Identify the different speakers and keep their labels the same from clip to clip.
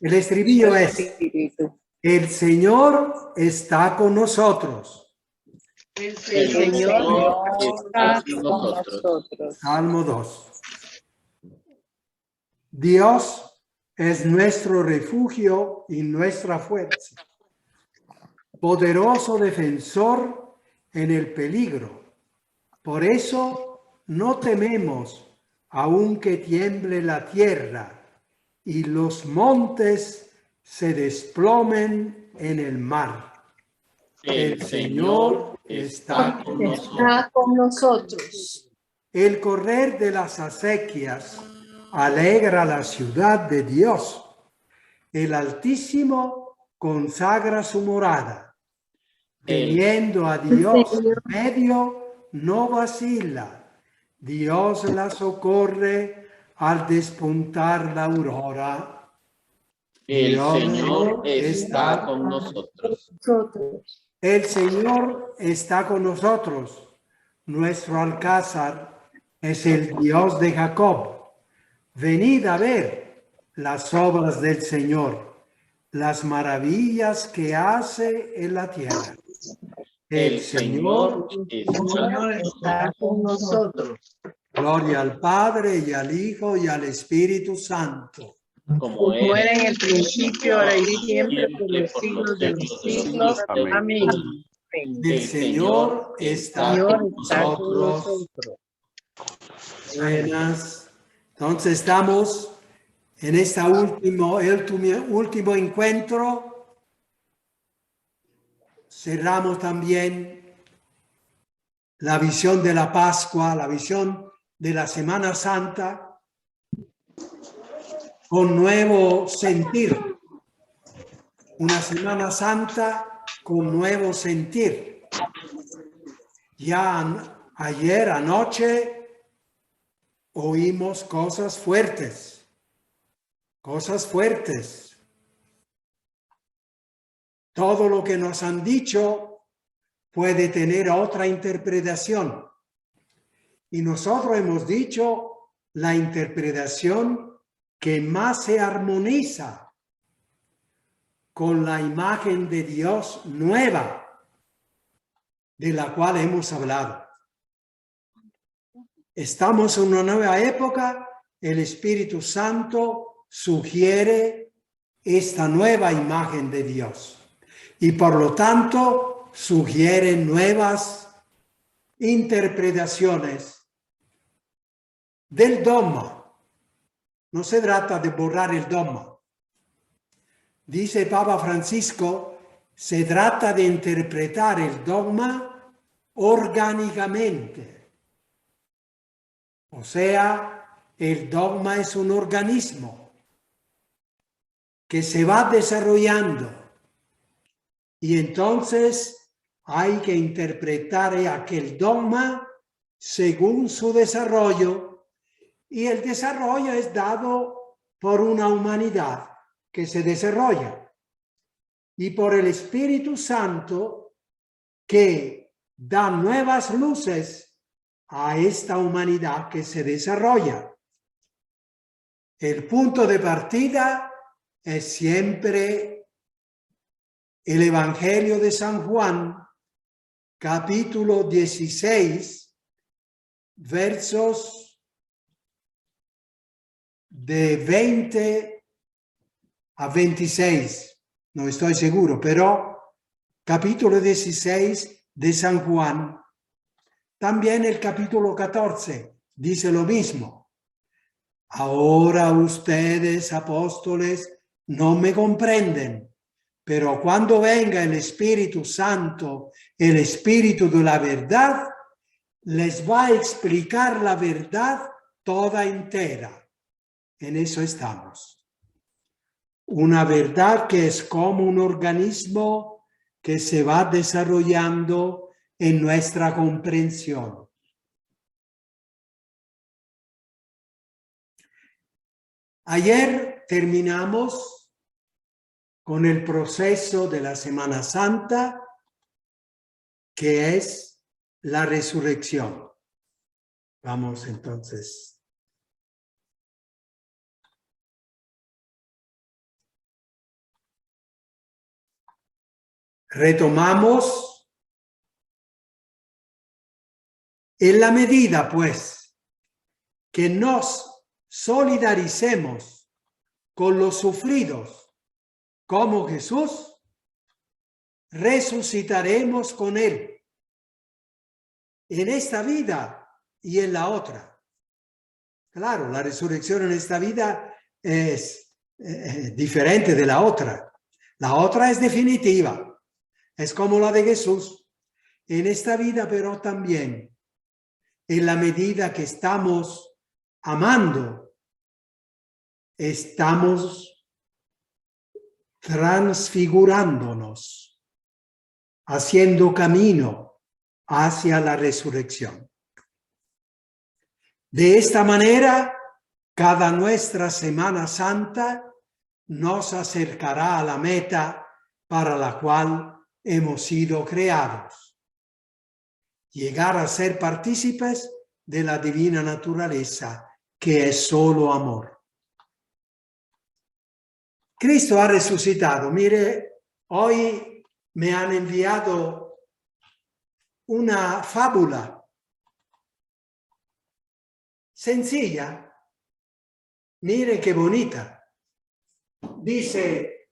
Speaker 1: El estribillo es:
Speaker 2: Espíritu.
Speaker 1: el Señor está con nosotros.
Speaker 2: El Señor está con nosotros.
Speaker 1: Salmo 2. Dios es nuestro refugio y nuestra fuerza, poderoso defensor en el peligro. Por eso no tememos, aunque tiemble la tierra y los montes se desplomen en el mar. El Señor está
Speaker 3: con nosotros.
Speaker 1: El correr de las acequias alegra la ciudad de Dios. El Altísimo consagra su morada. Teniendo a Dios en medio, no vacila. Dios la socorre al despuntar la aurora.
Speaker 4: El Señor está con nosotros.
Speaker 1: El Señor está con nosotros. Nuestro alcázar es el Dios de Jacob. Venid a ver las obras del Señor, las maravillas que hace en la tierra.
Speaker 4: El Señor
Speaker 2: Está con nosotros.
Speaker 1: Gloria al Padre y al Hijo y al Espíritu Santo.
Speaker 4: como
Speaker 2: Era en el principio, ahora y siempre, por los siglos de los siglos. Amén.
Speaker 1: El Señor está
Speaker 2: Señor
Speaker 1: con
Speaker 2: está con
Speaker 1: nosotros.
Speaker 2: nosotros.
Speaker 1: Buenas. Entonces estamos en este último encuentro. Cerramos también la visión de la Pascua, la visión de la Semana Santa, con nuevo sentir. Una Semana Santa con nuevo sentir. Ya ayer, anoche, oímos cosas fuertes. Cosas fuertes. Todo lo que nos han dicho puede tener otra interpretación. Y nosotros hemos dicho la interpretación que más se armoniza con la imagen de Dios nueva, de la cual hemos hablado. Estamos en una nueva época, el Espíritu Santo sugiere esta nueva imagen de Dios y por lo tanto sugiere nuevas interpretaciones del dogma. No se trata de borrar el dogma. Dice Papa Francisco, se trata de interpretar el dogma orgánicamente. O sea, el dogma es un organismo que se va desarrollando y entonces hay que interpretar aquel dogma según su desarrollo y el desarrollo es dado por una humanidad que se desarrolla y por el Espíritu Santo que da nuevas luces a esta humanidad que se desarrolla. El punto de partida es siempre el Evangelio de San Juan, capítulo 16, versos de 20 a 26. No estoy seguro, pero capítulo 16 de San Juan. También el capítulo 14 dice lo mismo. Ahora ustedes, apóstoles, no me comprenden, pero cuando venga el Espíritu Santo, el Espíritu de la verdad, les va a explicar la verdad toda entera. En eso estamos. Una verdad que es como un organismo que se va desarrollando en nuestra comprensión. Ayer terminamos con el proceso de la Semana Santa, que es la resurrección. Vamos entonces. Retomamos. En la medida, pues, que nos solidaricemos con los sufridos como Jesús, resucitaremos con Él en esta vida y en la otra. Claro, la resurrección en esta vida es diferente de la otra. La otra es definitiva, es como la de Jesús. En esta vida, pero también, en la medida que estamos amando, estamos transfigurándonos, haciendo camino hacia la resurrección. De esta manera, cada nuestra Semana Santa nos acercará a la meta para la cual hemos sido creados. Llegar a ser partícipes de la divina naturaleza, que es solo amor. Cristo ha resucitado. Mire, hoy me han enviado una fábula sencilla. Mire qué bonita. Dice,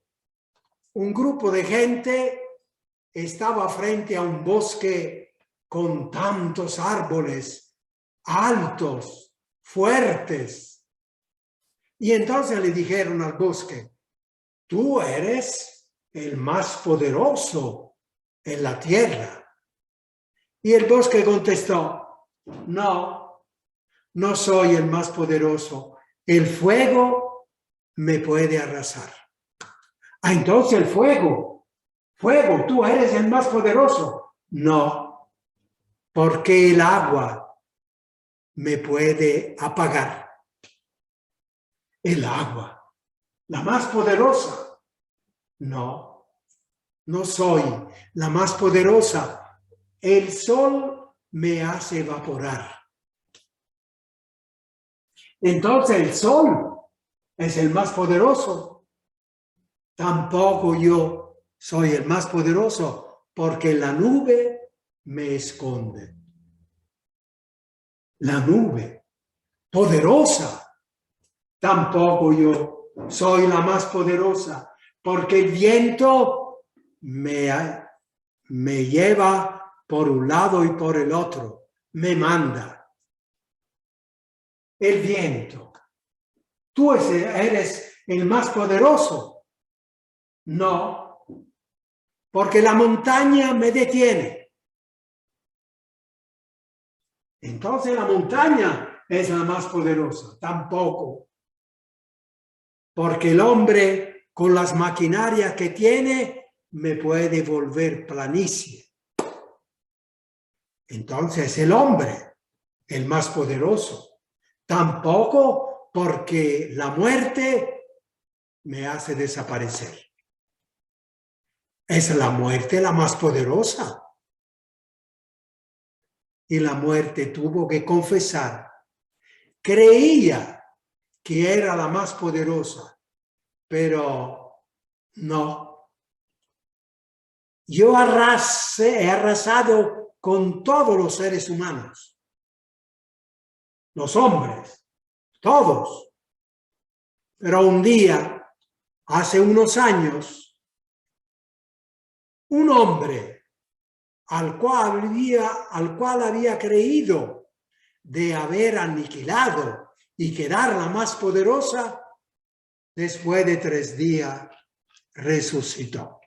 Speaker 1: un grupo de gente estaba frente a un bosque con tantos árboles altos, fuertes. Y entonces le dijeron al bosque, tú eres el más poderoso en la tierra. Y el bosque contestó, no, no soy el más poderoso. El fuego me puede arrasar. Ah, entonces el fuego, tú eres el más poderoso. No, porque el agua me puede apagar. El agua, la más poderosa. No, no soy la más poderosa. El sol me hace evaporar. Entonces el sol es el más poderoso. Tampoco yo soy el más poderoso, porque la nube me esconde. La nube, poderosa. Tampoco yo soy la más poderosa, porque el viento me lleva por un lado y por el otro, me manda. El viento. ¿Tú eres el más poderoso? No, porque la montaña me detiene. Entonces la montaña es la más poderosa. Tampoco. Porque el hombre, con las maquinarias que tiene, me puede volver planicie. Entonces el hombre, el más poderoso. Tampoco, porque la muerte me hace desaparecer. Es la muerte la más poderosa. Y la muerte tuvo que confesar. Creía que era la más poderosa, pero no. Yo he arrasado con todos los seres humanos, los hombres, todos. Pero un día, hace unos años, un hombre al cual había creído de haber aniquilado y quedar la más poderosa, después de 3 días resucitó.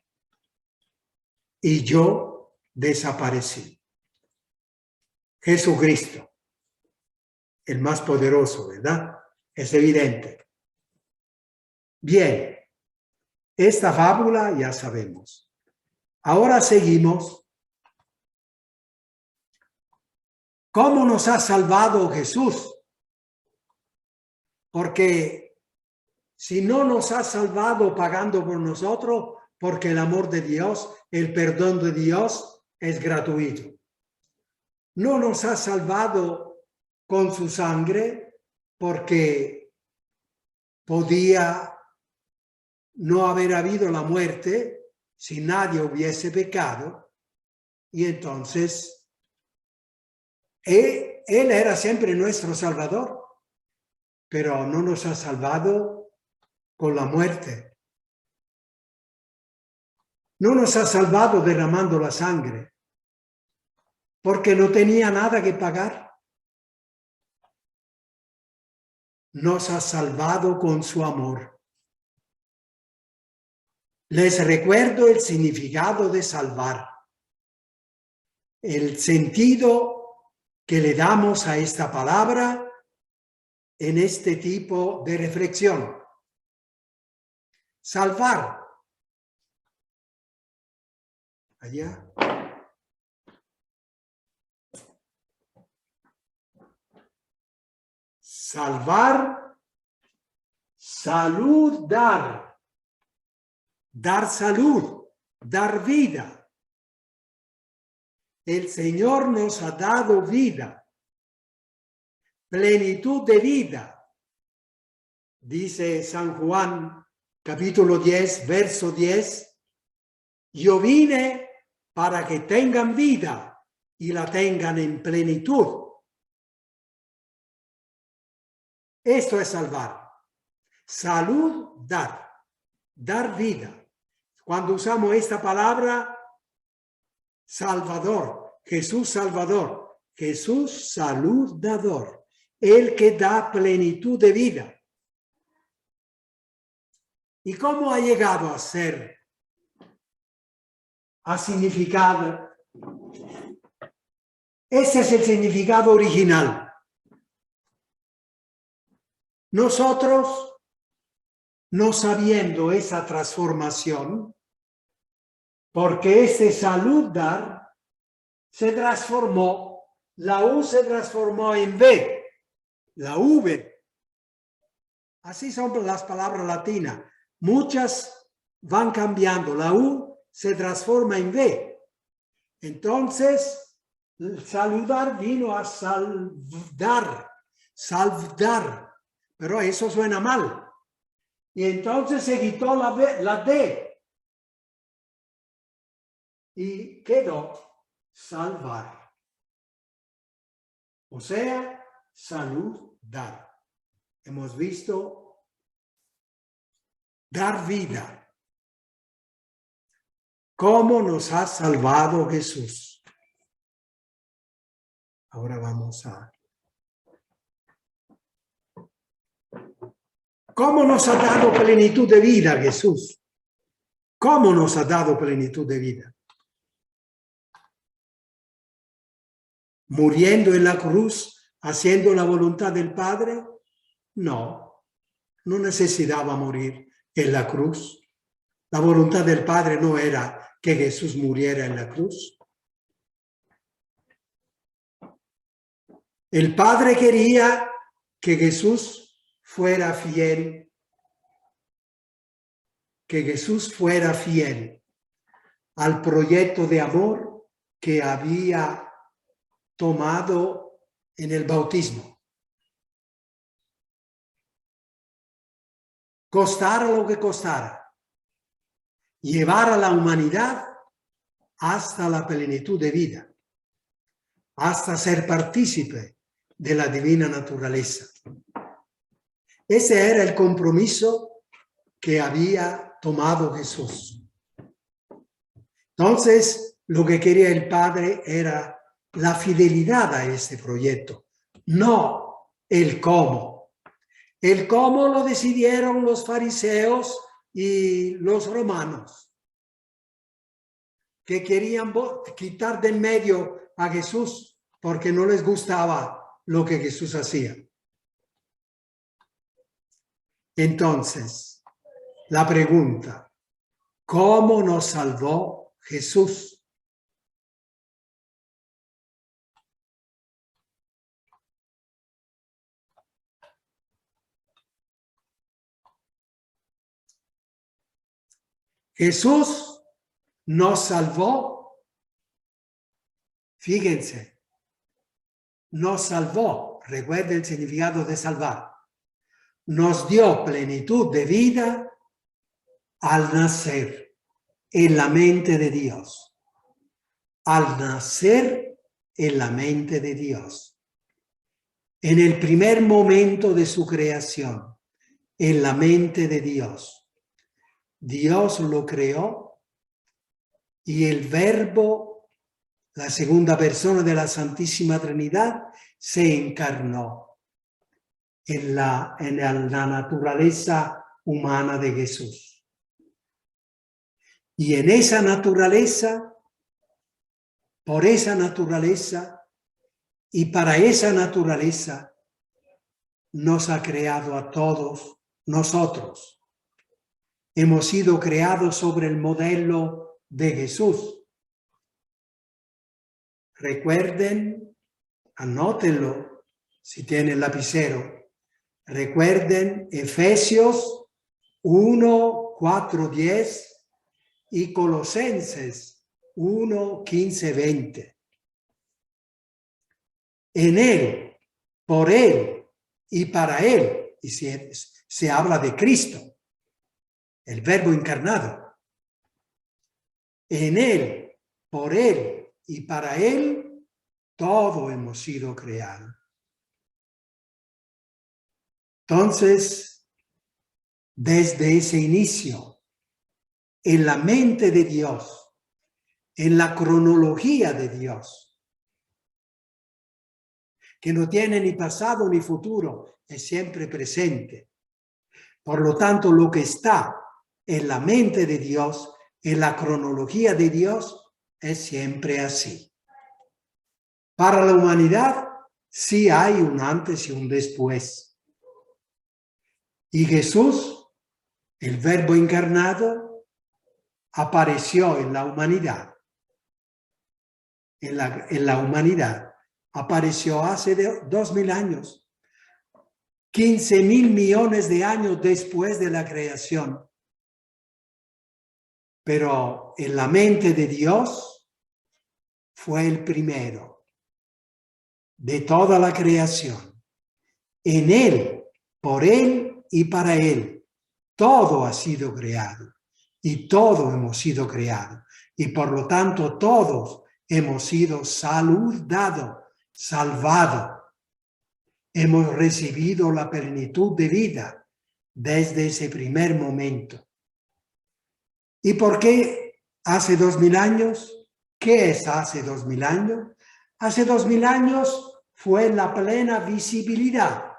Speaker 1: Y yo desaparecí. Jesucristo, el más poderoso, ¿verdad? Es evidente. Bien, esta fábula ya sabemos. Ahora seguimos. ¿Cómo nos ha salvado Jesús? Porque si no nos ha salvado pagando por nosotros, porque el amor de Dios, el perdón de Dios es gratuito. No nos ha salvado con su sangre, porque podía no haber habido la muerte si nadie hubiese pecado, y entonces él era siempre nuestro Salvador, pero no nos ha salvado con la muerte. No nos ha salvado derramando la sangre, porque no tenía nada que pagar. Nos ha salvado con su amor. Les recuerdo el significado de salvar. El sentido que le damos a esta palabra en este tipo de reflexión. Salvar. Allá. Salvar, salud, dar salud, dar vida. El Señor nos ha dado vida, plenitud de vida. Dice San Juan, capítulo 10, verso 10, yo vine para que tengan vida y la tengan en plenitud. Esto es salvar. Salud, dar vida. Cuando usamos esta palabra, Salvador, Jesús salud dador, el que da plenitud de vida. ¿Y cómo ha llegado a ser? A significado. Ese es el significado original. Nosotros, no sabiendo esa transformación, porque ese salud dar se transformó, la U se transformó en V, la V. Así son las palabras latinas. Muchas van cambiando. La U se transforma en V. Entonces, saludar vino a salvar. Pero eso suena mal. Y entonces se quitó la D. Y quedó salvar. O sea, salud, dar. Hemos visto dar vida. ¿Cómo nos ha salvado Jesús? Ahora vamos a... ¿Cómo nos ha dado plenitud de vida Jesús? ¿Cómo nos ha dado plenitud de vida? ¿Muriendo en la cruz, haciendo la voluntad del Padre? No, no necesitaba morir en la cruz. La voluntad del Padre no era que Jesús muriera en la cruz. El Padre quería que Jesús fuera fiel, al proyecto de amor que había tomado en el bautismo. Costara lo que costara, llevar a la humanidad hasta la plenitud de vida, hasta ser partícipe de la divina naturaleza. Ese era el compromiso que había tomado Jesús. Entonces, lo que quería el Padre era la fidelidad a este proyecto, no el cómo. El cómo lo decidieron los fariseos y los romanos, que querían quitar de en medio a Jesús porque no les gustaba lo que Jesús hacía. Entonces, la pregunta, ¿cómo nos salvó Jesús? Jesús nos salvó, fíjense, nos salvó, recuerden el significado de salvar, nos dio plenitud de vida al nacer. en la mente de Dios. Al nacer en la mente de Dios. En el primer momento de su creación, en la mente de Dios. Dios lo creó y el Verbo, la segunda persona de la Santísima Trinidad, se encarnó en la naturaleza humana de Jesús. Y en esa naturaleza, por esa naturaleza y para esa naturaleza, nos ha creado a todos nosotros. Hemos sido creados sobre el modelo de Jesús. Recuerden, anótenlo si tienen lapicero. Recuerden Efesios 1, 4, 10 y Colosenses 1, 15, 20. En Él, por Él y para Él, y se habla de Cristo, el Verbo encarnado. En Él, por Él y para Él, todo hemos sido creados. Entonces, desde ese inicio, en la mente de Dios, en la cronología de Dios, que no tiene ni pasado ni futuro, es siempre presente. Por lo tanto, lo que está en la mente de Dios, en la cronología de Dios, es siempre así. Para la humanidad, sí hay un antes y un después. Y Jesús, el Verbo encarnado, apareció en la humanidad. En la humanidad. Apareció hace 2000 años. 15.000 millones de años después de la creación. Pero en la mente de Dios fue el primero de toda la creación. En Él, por Él y para Él, todo ha sido creado y todo hemos sido creados. Y por lo tanto todos hemos sido saludados, salvados. Hemos recibido la plenitud de vida desde ese primer momento. ¿Y por qué hace 2000 años? ¿Qué es hace 2000 años? Hace 2000 años fue la plena visibilidad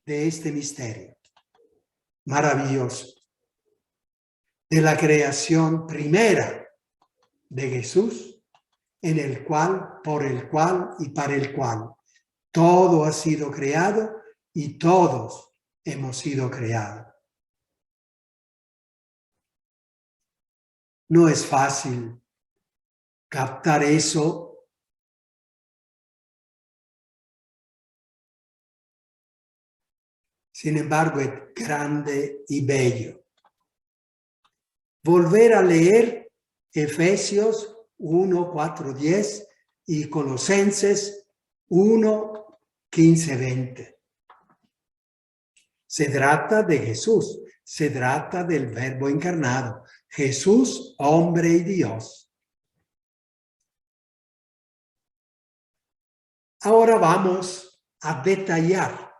Speaker 1: de este misterio maravilloso, de la creación primera de Jesús, en el cual, por el cual y para el cual todo ha sido creado y todos hemos sido creados. No es fácil captar eso. Sin embargo, es grande y bello. Volver a leer Efesios 1, 4, 10 y Colosenses 1, 15, 20. Se trata de Jesús, se trata del Verbo encarnado. Jesús, hombre y Dios. Ahora vamos a detallar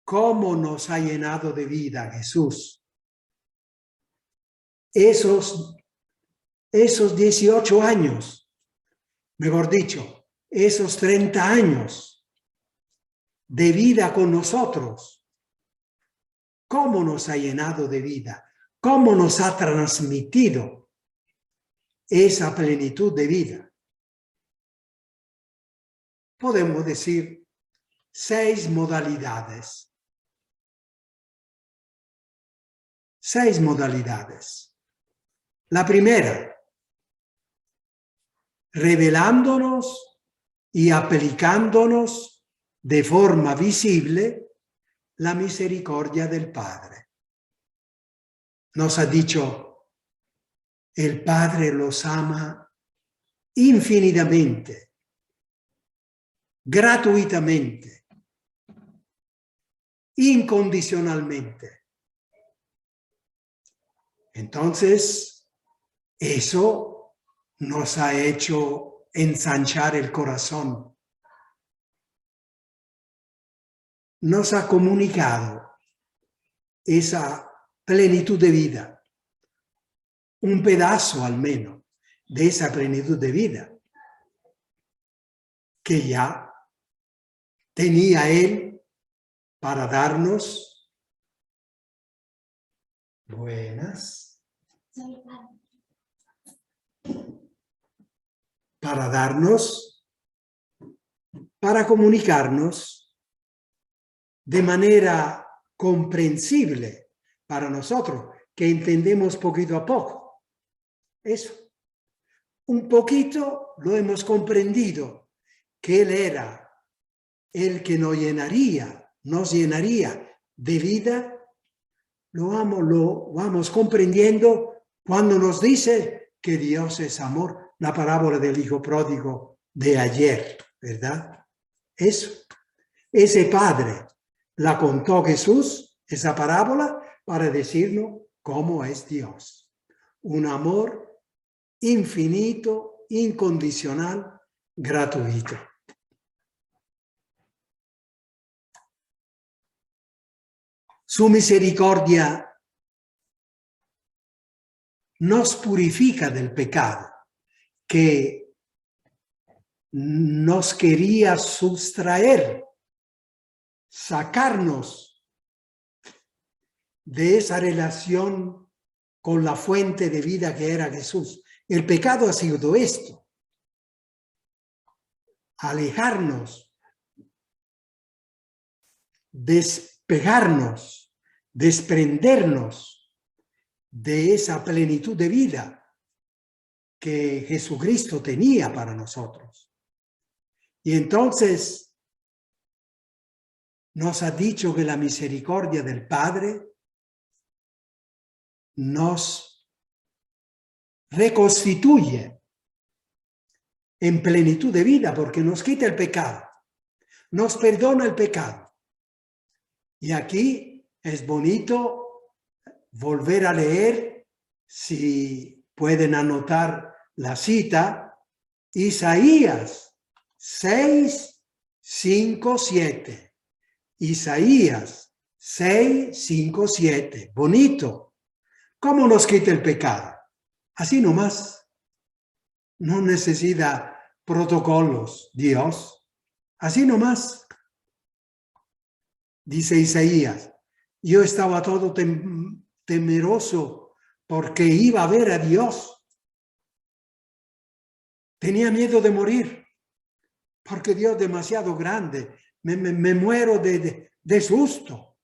Speaker 1: cómo nos ha llenado de vida Jesús. Esos 18 años, mejor dicho, esos 30 años de vida con nosotros, cómo nos ha llenado de vida, cómo nos ha transmitido esa plenitud de vida. Podemos decir 6 modalidades. 6 modalidades. La primera, revelándonos y aplicándonos de forma visible la misericordia del Padre. Nos ha dicho, el Padre los ama infinitamente, gratuitamente, incondicionalmente. Entonces, eso nos ha hecho ensanchar el corazón. Nos ha comunicado esa plenitud de vida, un pedazo al menos de esa plenitud de vida que ya tenía Él para darnos buenas, para comunicarnos de manera comprensible para nosotros, que entendemos poquito a poco. Eso. Un poquito lo hemos comprendido, que Él era el que nos llenaría de vida. Lo vamos comprendiendo cuando nos dice que Dios es amor. La parábola del hijo pródigo de ayer, ¿verdad? Eso. Ese padre la contó Jesús, esa parábola, para decirnos cómo es Dios. Un amor infinito, incondicional, gratuito. Su misericordia nos purifica del pecado que nos quería sustraer, sacarnos de esa relación con la fuente de vida que era Jesús. El pecado ha sido esto: alejarnos, despegarnos, desprendernos de esa plenitud de vida que Jesucristo tenía para nosotros. Y entonces nos ha dicho que la misericordia del Padre nos reconstituye en plenitud de vida, porque nos quita el pecado, nos perdona el pecado. Y aquí es bonito volver a leer, si pueden anotar la cita, Isaías 6, 5, 7. Isaías 6, 5, 7. Bonito. ¿Cómo nos quita el pecado? Así nomás. No necesita protocolos, Dios. Así nomás. Dice Isaías: yo estaba todo temeroso porque iba a ver a Dios. Tenía miedo de morir porque Dios es demasiado grande. Me muero de susto.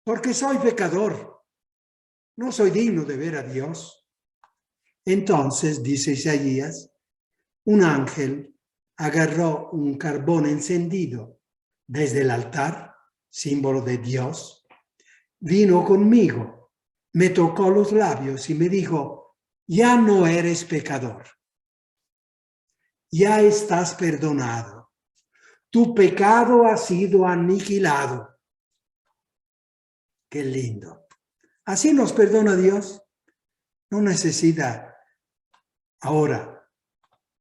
Speaker 1: Porque soy pecador. No soy digno de ver a Dios. Entonces, dice Isaías, un ángel agarró un carbón encendido desde el altar, símbolo de Dios, vino conmigo, me tocó los labios y me dijo: ya no eres pecador, ya estás perdonado, tu pecado ha sido aniquilado. Qué lindo. Así nos perdona Dios. No necesita. Ahora,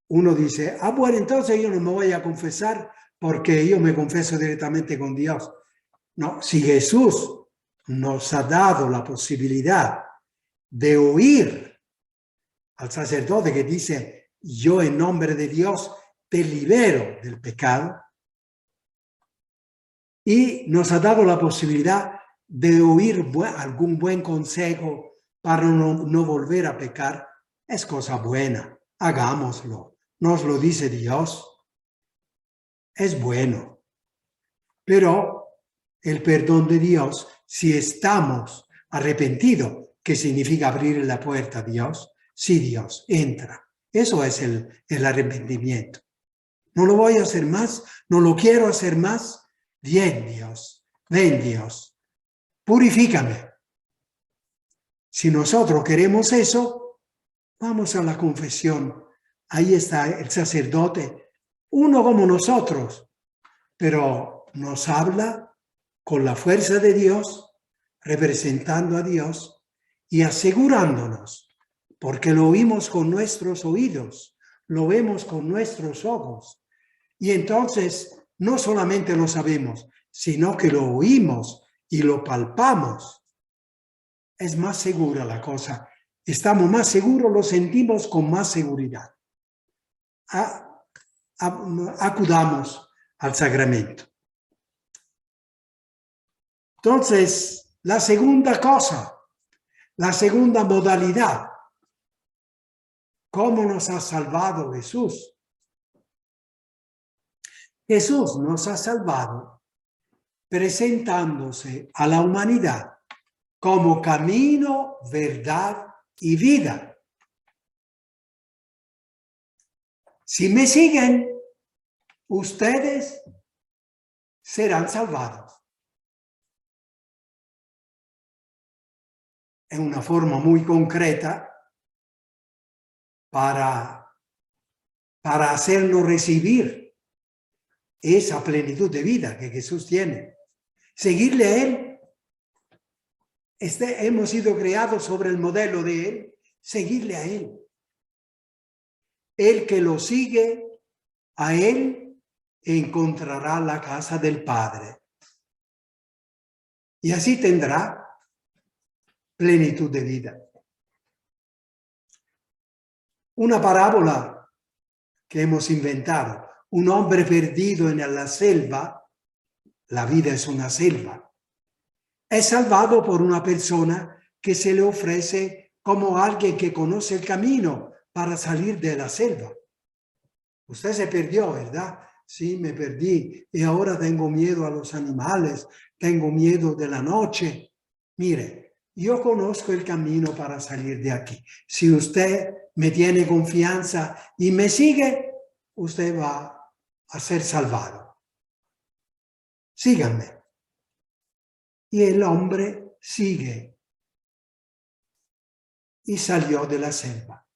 Speaker 1: uno dice: bueno, entonces yo no me voy a confesar porque yo me confieso directamente con Dios. No, si Jesús nos ha dado la posibilidad de oír al sacerdote que dice: yo en nombre de Dios te libero del pecado, y nos ha dado la posibilidad de oír algún buen consejo para no volver a pecar, es cosa buena. Hagámoslo. Nos lo dice Dios. Es bueno. Pero el perdón de Dios, si estamos arrepentidos, ¿qué significa abrir la puerta a Dios? Sí, Dios, entra. Eso es el arrepentimiento. No lo voy a hacer más, no lo quiero hacer más. Bien, Dios, ven, Dios, purifícame. Si nosotros queremos eso, vamos a la confesión. Ahí está el sacerdote, uno como nosotros, pero nos habla con la fuerza de Dios, representando a Dios, y asegurándonos, porque lo oímos con nuestros oídos, lo vemos con nuestros ojos. Y entonces no solamente lo sabemos, sino que lo oímos y lo palpamos. Es más segura la cosa. Estamos más seguros, lo sentimos con más seguridad. Acudamos al sacramento. Entonces, la segunda cosa, la segunda modalidad, ¿cómo nos ha salvado Jesús? Jesús nos ha salvado presentándose a la humanidad como camino, verdad y vida. Si me siguen, ustedes serán salvados. En una forma muy concreta para hacernos recibir esa plenitud de vida que Jesús tiene. Seguirle a Él. Hemos sido creados sobre el modelo de Él. Seguirle a Él. El que lo sigue a Él encontrará la casa del Padre. Y así tendrá plenitud de vida. Una parábola que hemos inventado. Un hombre perdido en la selva, la vida es una selva, es salvado por una persona que se le ofrece como alguien que conoce el camino para salir de la selva. Usted se perdió, ¿verdad? Sí, me perdí y ahora tengo miedo a los animales, tengo miedo de la noche. Mire, yo conozco el camino para salir de aquí. Si usted me tiene confianza y me sigue, usted va a ser salvado. Síganme. Y el hombre sigue y salió de la selva.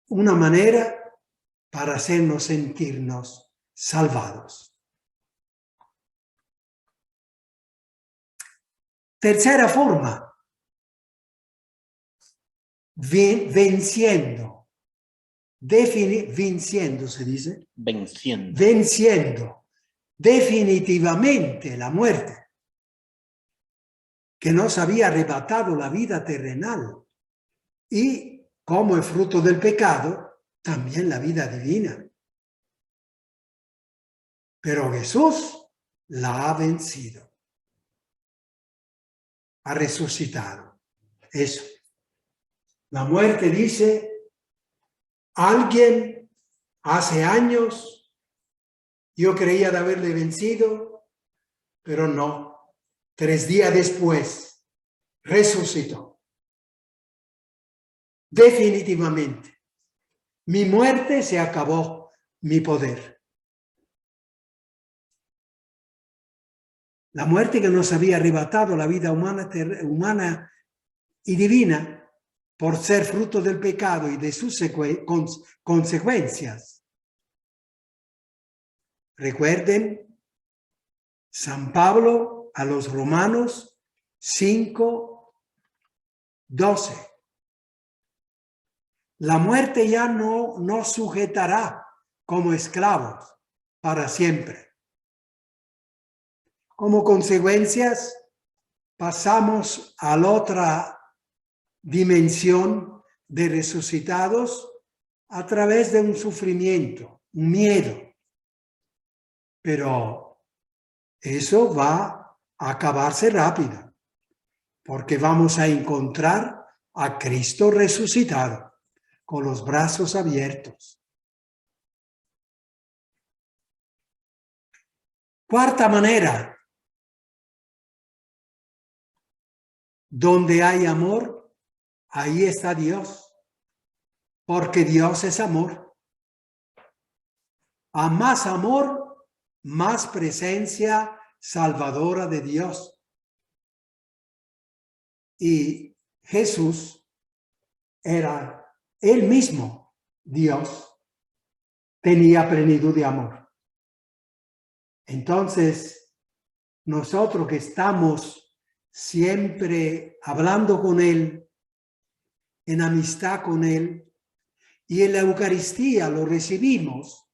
Speaker 1: Una manera para hacernos sentirnos salvados. Tercera forma, venciendo. Venciendo se dice.
Speaker 4: Venciendo.
Speaker 1: Venciendo definitivamente la muerte que nos había arrebatado la vida terrenal y, como es fruto del pecado, también la vida divina. Pero Jesús la ha vencido. Ha resucitado. Eso. La muerte dice, alguien hace años yo creía de haberle vencido, pero no. 3 días después, resucitó. Definitivamente. Mi muerte se acabó, mi poder. La muerte que nos había arrebatado la vida humana y divina por ser fruto del pecado y de sus consecuencias. Recuerden, San Pablo a los Romanos 5:12. La muerte ya no nos sujetará como esclavos para siempre. Como consecuencias, pasamos a la otra dimensión de resucitados a través de un sufrimiento, un miedo. Pero eso va a acabarse rápido, porque vamos a encontrar a Cristo resucitado, con los brazos abiertos. Cuarta manera. Donde hay amor, ahí está Dios, porque Dios es amor. A más amor, más presencia salvadora de Dios. Y Jesús era él mismo, Dios, tenía plenitud de amor. Entonces, nosotros que estamos siempre hablando con Él, en amistad con Él, y en la Eucaristía lo recibimos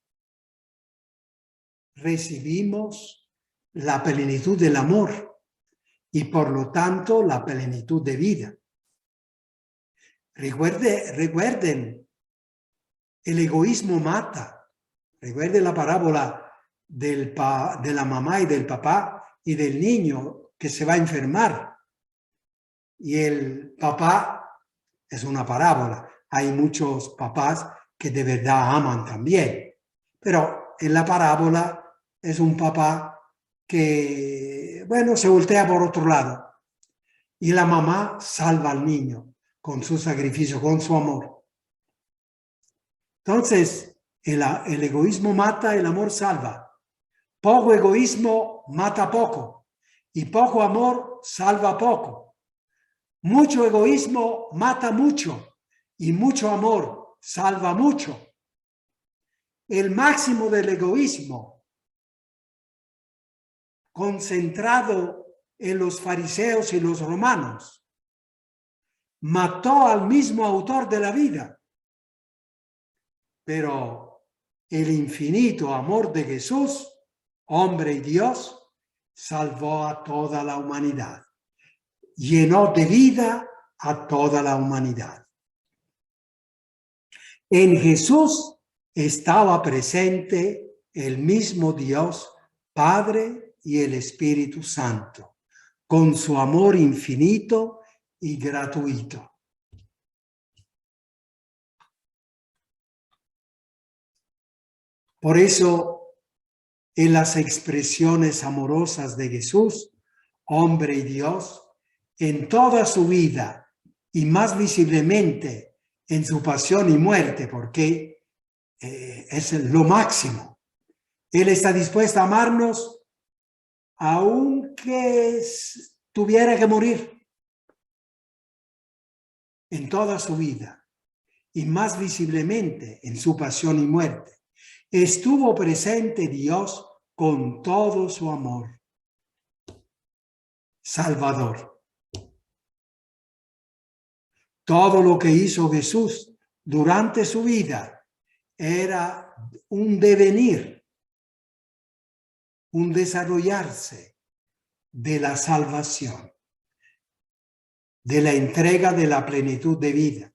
Speaker 1: la plenitud del amor y por lo tanto la plenitud de vida. Recuerden, el egoísmo mata. Recuerden la parábola de la mamá y del papá y del niño que se va a enfermar. Y el papá es una parábola. Hay muchos papás que de verdad aman también. Pero en la parábola es un papá que, bueno, se voltea por otro lado. Y la mamá salva al niño con su sacrificio, con su amor. Entonces, el egoísmo mata, el amor salva. Poco egoísmo mata poco. Y poco amor salva poco. Mucho egoísmo mata mucho. Y mucho amor salva mucho. El máximo del egoísmo, concentrado en los fariseos y los romanos, mató al mismo autor de la vida. Pero el infinito amor de Jesús, hombre y Dios, salvó a toda la humanidad. Llenó de vida a toda la humanidad. En Jesús estaba presente el mismo Dios, Padre y el Espíritu Santo, con su amor infinito y gratuito. Por eso, en las expresiones amorosas de Jesús, hombre y Dios, en toda su vida y más visiblemente en su pasión y muerte, porque es lo máximo. Él está dispuesto a amarnos aunque tuviera que morir en toda su vida y más visiblemente en su pasión y muerte. Estuvo presente Dios con todo su amor salvador. Todo lo que hizo Jesús durante su vida era un devenir, un desarrollarse de la salvación, de la entrega de la plenitud de vida.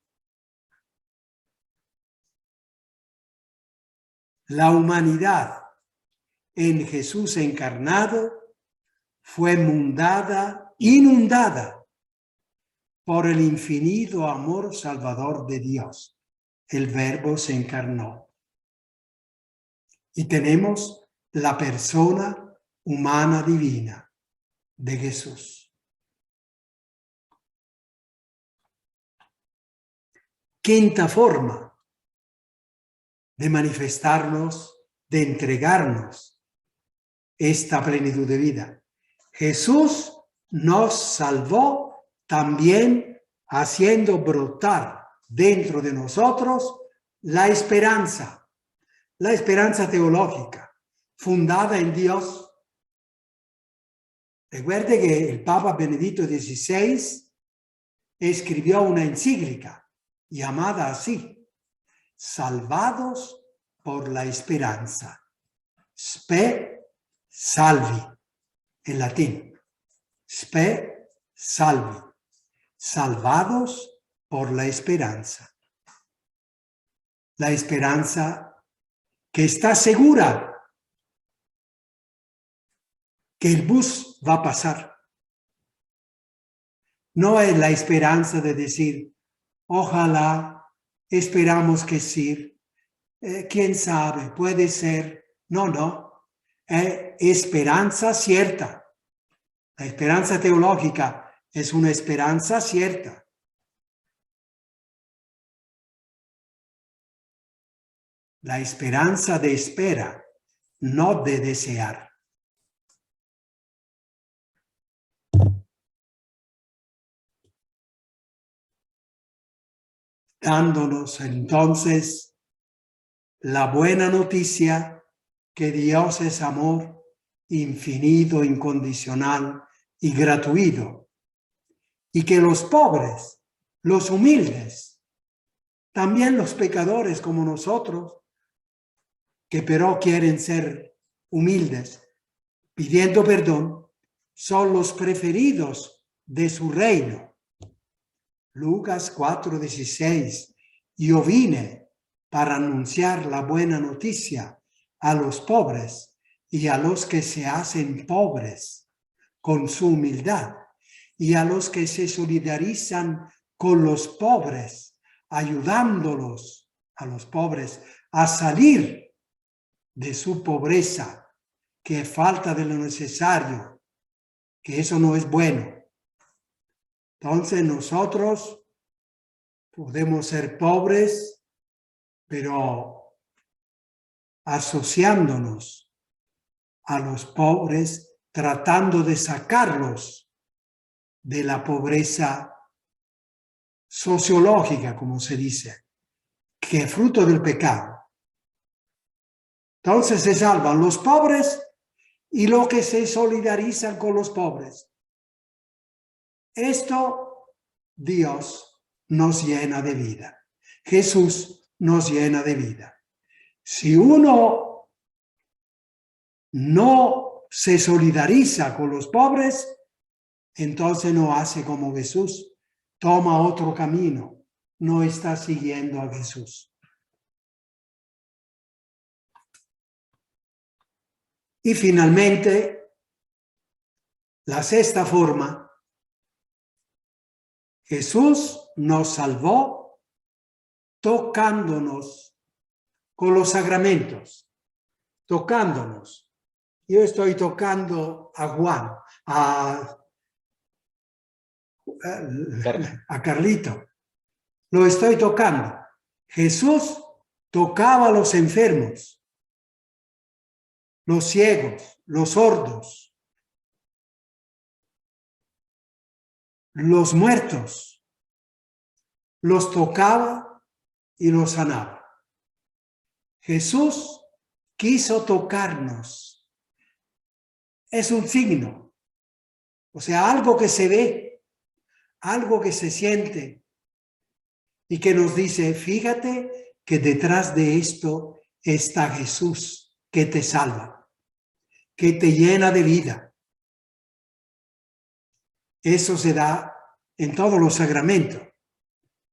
Speaker 1: La humanidad en Jesús encarnado fue inundada por el infinito amor salvador de Dios. El Verbo se encarnó. Y tenemos la persona humana divina de Jesús. Quinta forma de manifestarnos, de entregarnos esta plenitud de vida. Jesús nos salvó también haciendo brotar dentro de nosotros la esperanza teológica, fundada en Dios. Recuerde que el Papa Benedicto XVI escribió una encíclica llamada así: Salvados por la esperanza. Spe salvi, en latín. Spe salvi. Salvados por la esperanza. La esperanza que está segura que el bus va a pasar. No es la esperanza de decir, ojalá, esperamos que sí, quién sabe, puede ser. No, es esperanza cierta. La esperanza teológica es una esperanza cierta. La esperanza de espera, no de desear. Dándonos entonces la buena noticia que Dios es amor infinito, incondicional y gratuito, y que los pobres, los humildes, también los pecadores como nosotros, que pero quieren ser humildes, pidiendo perdón, son los preferidos de su reino. Lucas 4:16. Yo vine para anunciar la buena noticia a los pobres y a los que se hacen pobres con su humildad y a los que se solidarizan con los pobres, ayudándolos a los pobres a salir de su pobreza, que es falta de lo necesario, que eso no es bueno. Entonces nosotros podemos ser pobres, pero asociándonos a los pobres, tratando de sacarlos de la pobreza sociológica, como se dice, que es fruto del pecado. Entonces se salvan los pobres y los que se solidarizan con los pobres. Esto Dios nos llena de vida. Jesús nos llena de vida. Si uno no se solidariza con los pobres, entonces no hace como Jesús, toma otro camino, no está siguiendo a Jesús. Y finalmente, la sexta forma, Jesús nos salvó tocándonos con los sacramentos, tocándonos. Yo estoy tocando a Juan, a Carlito, lo estoy tocando. Jesús tocaba a los enfermos, los ciegos, los sordos, los muertos, los tocaba y los sanaba. Jesús quiso tocarnos. Es un signo, o sea, algo que se ve, algo que se siente y que nos dice, fíjate que detrás de esto está Jesús que te salva, que te llena de vida. Eso se da en todos los sacramentos.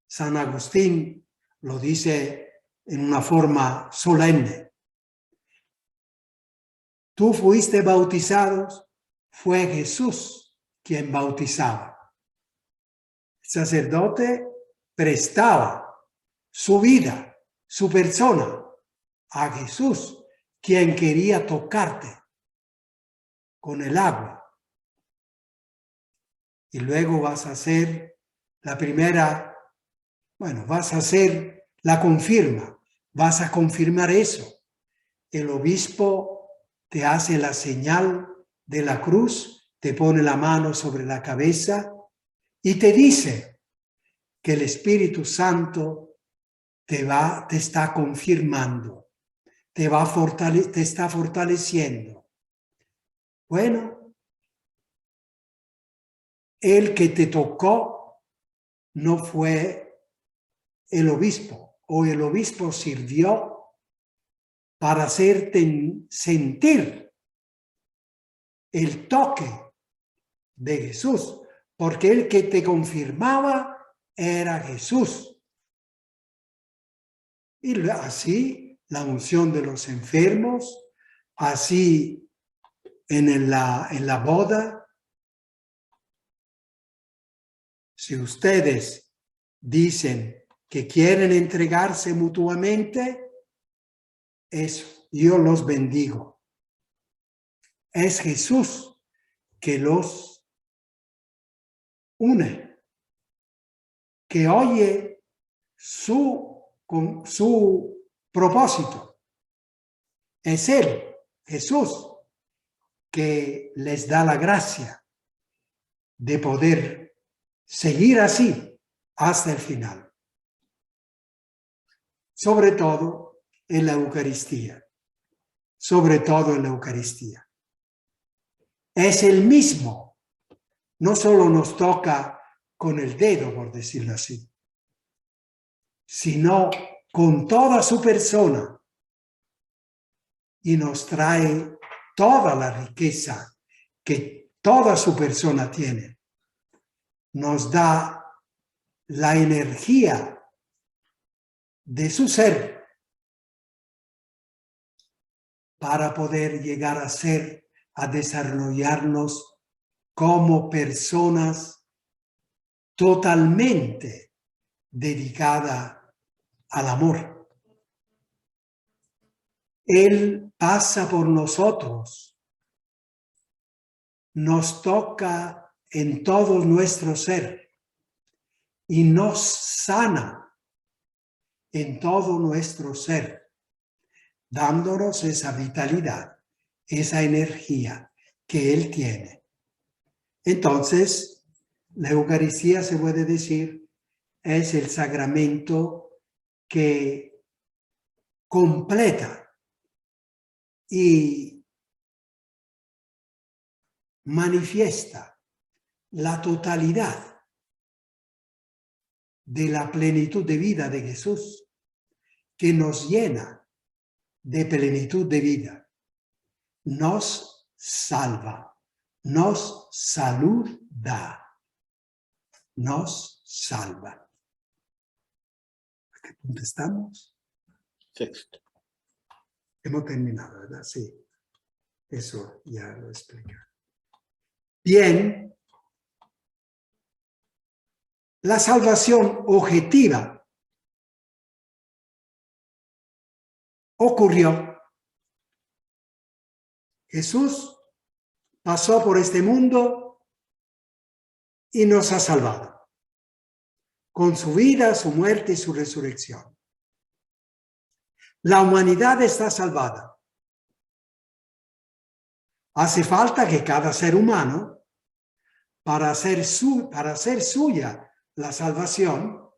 Speaker 1: San Agustín lo dice en una forma solemne. Tú fuiste bautizado, fue Jesús quien bautizaba. El sacerdote prestaba su vida, su persona a Jesús, quien quería tocarte con el agua. Y luego vas a hacer la primera, vas a hacer la confirma, vas a confirmar eso. El obispo te hace la señal de la cruz, te pone la mano sobre la cabeza y te dice que el Espíritu Santo te está confirmando, te está fortaleciendo. Bueno, el que te tocó no fue el obispo, o el obispo sirvió para hacerte sentir el toque de Jesús, porque el que te confirmaba era Jesús. Y así la unción de los enfermos, así en la boda. Si ustedes dicen que quieren entregarse mutuamente, eso, yo los bendigo. Es Jesús que los une, que oye con su propósito. Es Él, Jesús, que les da la gracia de poder seguir así hasta el final. Sobre todo en la Eucaristía. Sobre todo en la Eucaristía. Es el mismo. No solo nos toca con el dedo, por decirlo así, sino con toda su persona, y nos trae toda la riqueza que toda su persona tiene. Nos da la energía de su ser para poder llegar a ser, a desarrollarnos como personas totalmente dedicadas al amor. Él pasa por nosotros, nos toca en todo nuestro ser y nos sana en todo nuestro ser, dándonos esa vitalidad, esa energía que Él tiene. Entonces, la Eucaristía, se puede decir, es el sacramento que completa y manifiesta la totalidad de la plenitud de vida de Jesús, que nos llena de plenitud de vida, nos salva, nos saluda, nos salva. ¿A qué punto estamos?
Speaker 4: Sexto.
Speaker 1: Hemos terminado, ¿verdad? Sí. Eso ya lo explica. Bien. La salvación objetiva ocurrió. Jesús pasó por este mundo y nos ha salvado con su vida, su muerte y su resurrección. La humanidad está salvada. Hace falta que cada ser humano, para hacer suya la salvación,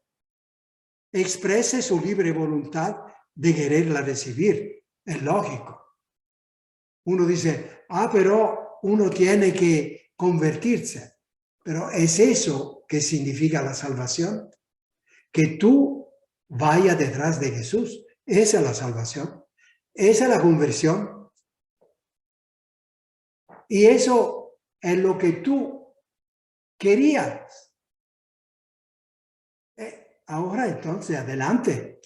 Speaker 1: exprese su libre voluntad de quererla recibir. Es lógico. Uno dice, pero uno tiene que convertirse. Pero ¿es eso que significa la salvación? Que tú vayas detrás de Jesús. Esa es la salvación. Esa es la conversión. Y eso es lo que tú querías. Ahora entonces adelante.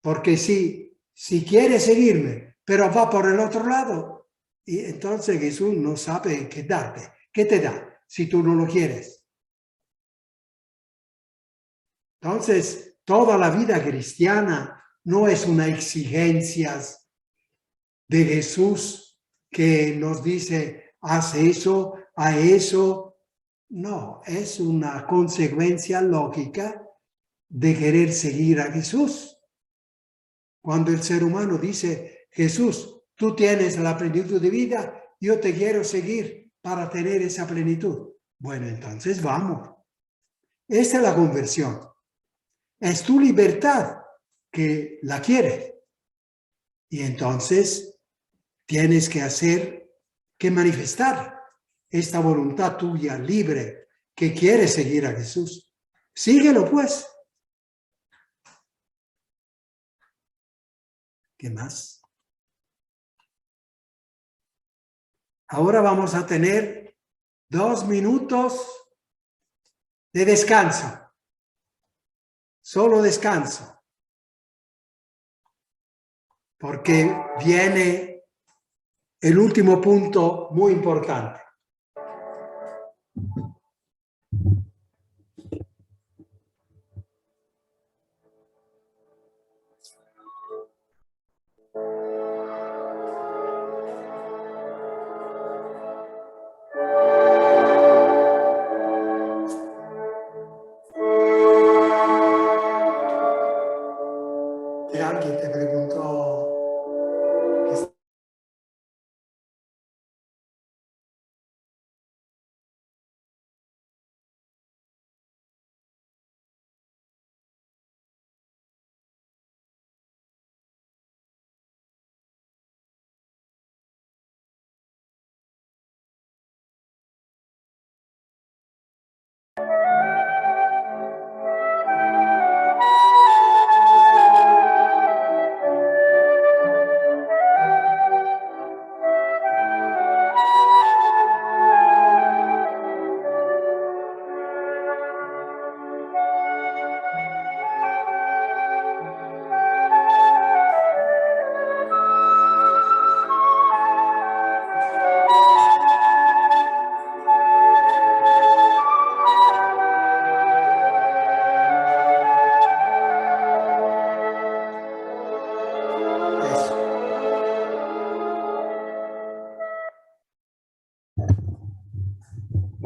Speaker 1: Porque si quieres seguirme, pero va por el otro lado, y entonces Jesús no sabe qué darte. ¿Qué te da si tú no lo quieres? Entonces, toda la vida cristiana no es una exigencia de Jesús que nos dice, haz eso, a eso. No, es una consecuencia lógica de querer seguir a Jesús. Cuando el ser humano dice, Jesús, tú tienes la plenitud de vida, yo te quiero seguir para tener esa plenitud. Bueno, entonces vamos. Esta es la conversión. Es tu libertad que la quieres. Y entonces tienes que manifestar esta voluntad tuya libre que quiere seguir a Jesús. Síguelo pues. ¿Qué más? Ahora vamos a tener 2 minutos de descanso. Solo descanso. Porque viene el último punto muy importante. Alguien te preguntó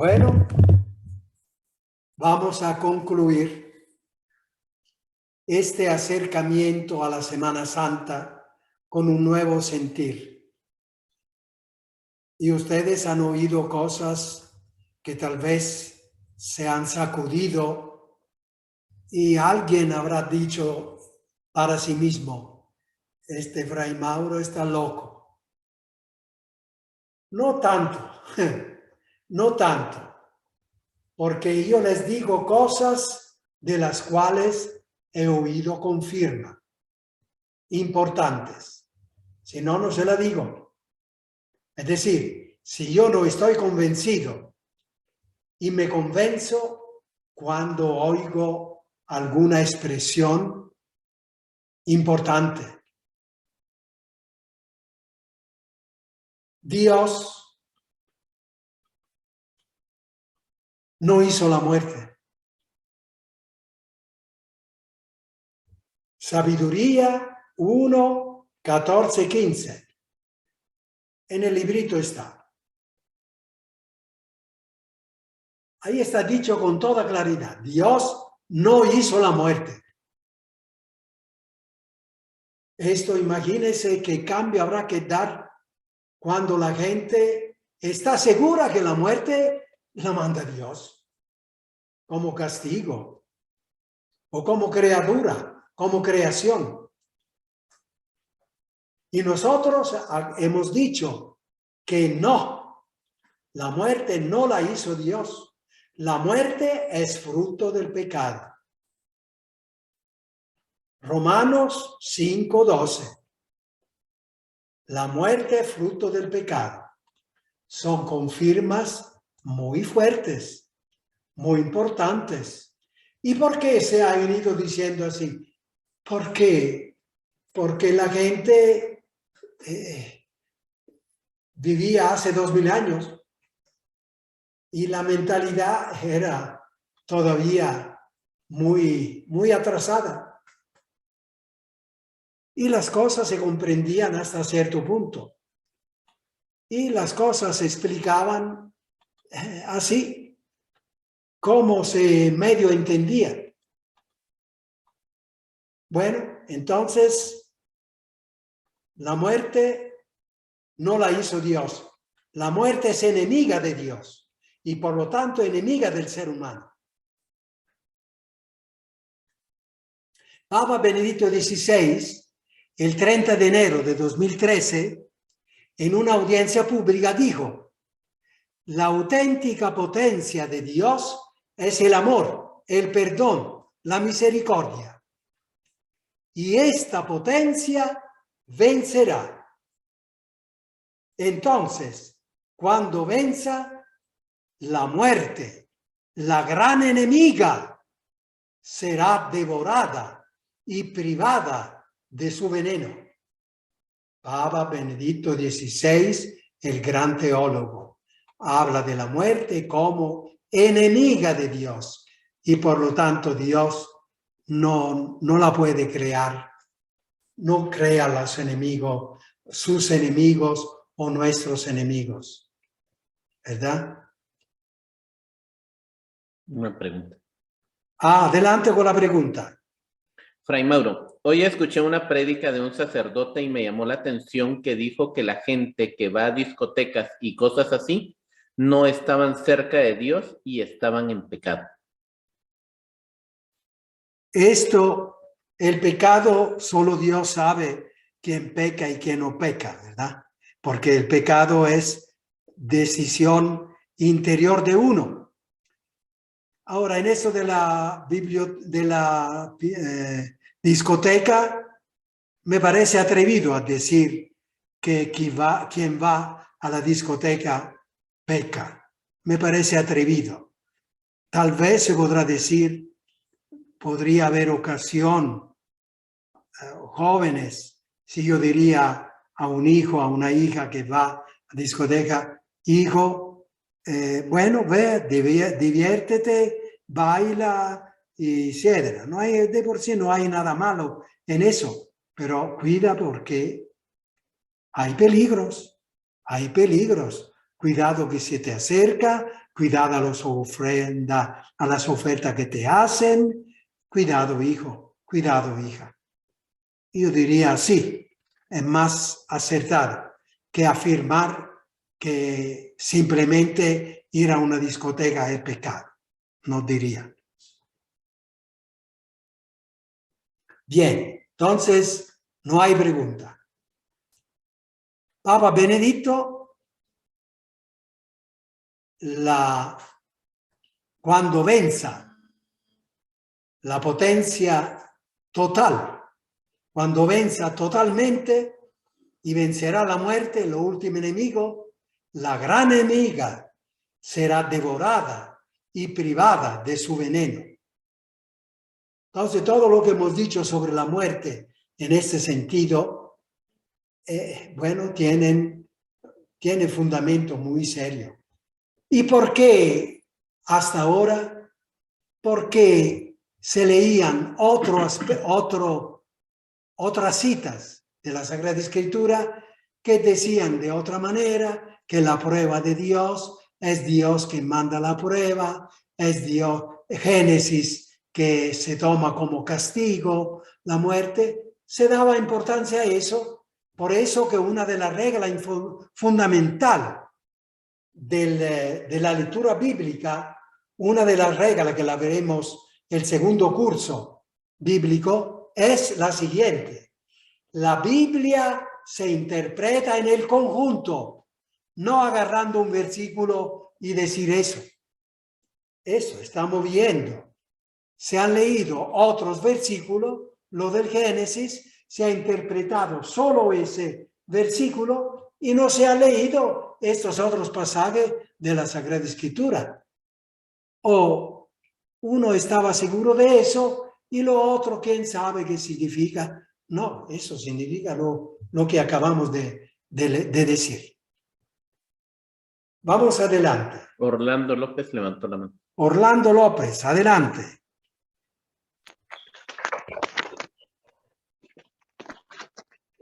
Speaker 1: Bueno, vamos a concluir este acercamiento a la Semana Santa con un nuevo sentir. Y ustedes han oído cosas que tal vez se han sacudido y alguien habrá dicho para sí mismo, este Fray Mauro está loco. No tanto, no tanto, porque yo les digo cosas de las cuales he oído con firma, importantes. Si no, no se la digo. Es decir, si yo no estoy convencido y me convenzo cuando oigo alguna expresión importante. Dios no hizo la muerte. Sabiduría 1, 14, 15. En el librito está. Ahí está dicho con toda claridad. Dios no hizo la muerte. Esto, imagínense qué cambio habrá que dar cuando la gente está segura que la muerte la manda Dios como castigo o como criatura, como creación. Y nosotros hemos dicho que no, la muerte no la hizo Dios. La muerte es fruto del pecado. Romanos 5:12. La muerte es fruto del pecado. Son confirmas muy fuertes, muy importantes. ¿Y por qué se ha venido diciendo así? ¿Por qué? Porque la gente vivía hace 2000 años y la mentalidad era todavía muy atrasada. Y las cosas se comprendían hasta cierto punto. Y las cosas se explicaban así, como se medio entendía. Bueno, entonces, la muerte no la hizo Dios. La muerte es enemiga de Dios y por lo tanto enemiga del ser humano. Papa Benedicto XVI, el 30 de enero de 2013, en una audiencia pública dijo: la auténtica potencia de Dios es el amor, el perdón, la misericordia. Y esta potencia vencerá. Entonces, cuando venza, la muerte, la gran enemiga, será devorada y privada de su veneno. Papa Benedicto XVI, el gran teólogo, habla de la muerte como enemiga de Dios y por lo tanto Dios no la puede crear, no crea los enemigos, sus enemigos o nuestros enemigos, ¿verdad?
Speaker 4: Una pregunta.
Speaker 1: Adelante con la pregunta.
Speaker 4: Fray Mauro, hoy escuché una prédica de un sacerdote y me llamó la atención que dijo que la gente que va a discotecas y cosas así no estaban cerca de Dios y estaban en pecado.
Speaker 1: Esto, el pecado, solo Dios sabe quién peca y quién no peca, ¿verdad? Porque el pecado es decisión interior de uno. Ahora, en eso de la discoteca, me parece atrevido a decir que quien va a la discoteca peca. Me parece atrevido. Tal vez se podrá decir, podría haber ocasión, jóvenes, si yo diría a un hijo, a una hija que va a discoteca, hijo, bueno, ve, diviértete, baila y etcétera. No hay, de por sí no hay nada malo en eso, pero cuida porque hay peligros, hay peligros. Cuidado que se te acerca, cuidado a las ofertas que te hacen, cuidado hijo, cuidado hija. Yo diría sí, es más acertado que afirmar que simplemente ir a una discoteca es pecado, no diría. Bien, entonces no hay pregunta. Papa Benedicto, cuando venza la potencia total, cuando venza totalmente y vencerá la muerte, el último enemigo, la gran enemiga será devorada y privada de su veneno. Entonces, todo lo que hemos dicho sobre la muerte en este sentido, bueno, tiene fundamento muy serio. ¿Y por qué hasta ahora? Porque se leían otras citas de la Sagrada Escritura que decían de otra manera que la prueba de Dios es Dios quien manda la prueba, es Dios, Génesis que se toma como castigo, la muerte. Se daba importancia a eso, por eso que una de las reglas fundamentales de la lectura bíblica, una de las reglas que la veremos el segundo curso bíblico, es la siguiente. La Biblia se interpreta en el conjunto, no agarrando un versículo y decir eso. Eso estamos viendo. Se han leído otros versículos, lo del Génesis, se ha interpretado solo ese versículo y no se ha leído estos otros pasajes de la Sagrada Escritura. O uno estaba seguro de eso y lo otro, ¿quién sabe qué significa? No, eso significa lo que acabamos de decir. Vamos adelante.
Speaker 4: Orlando López levantó la mano.
Speaker 1: Orlando López, adelante.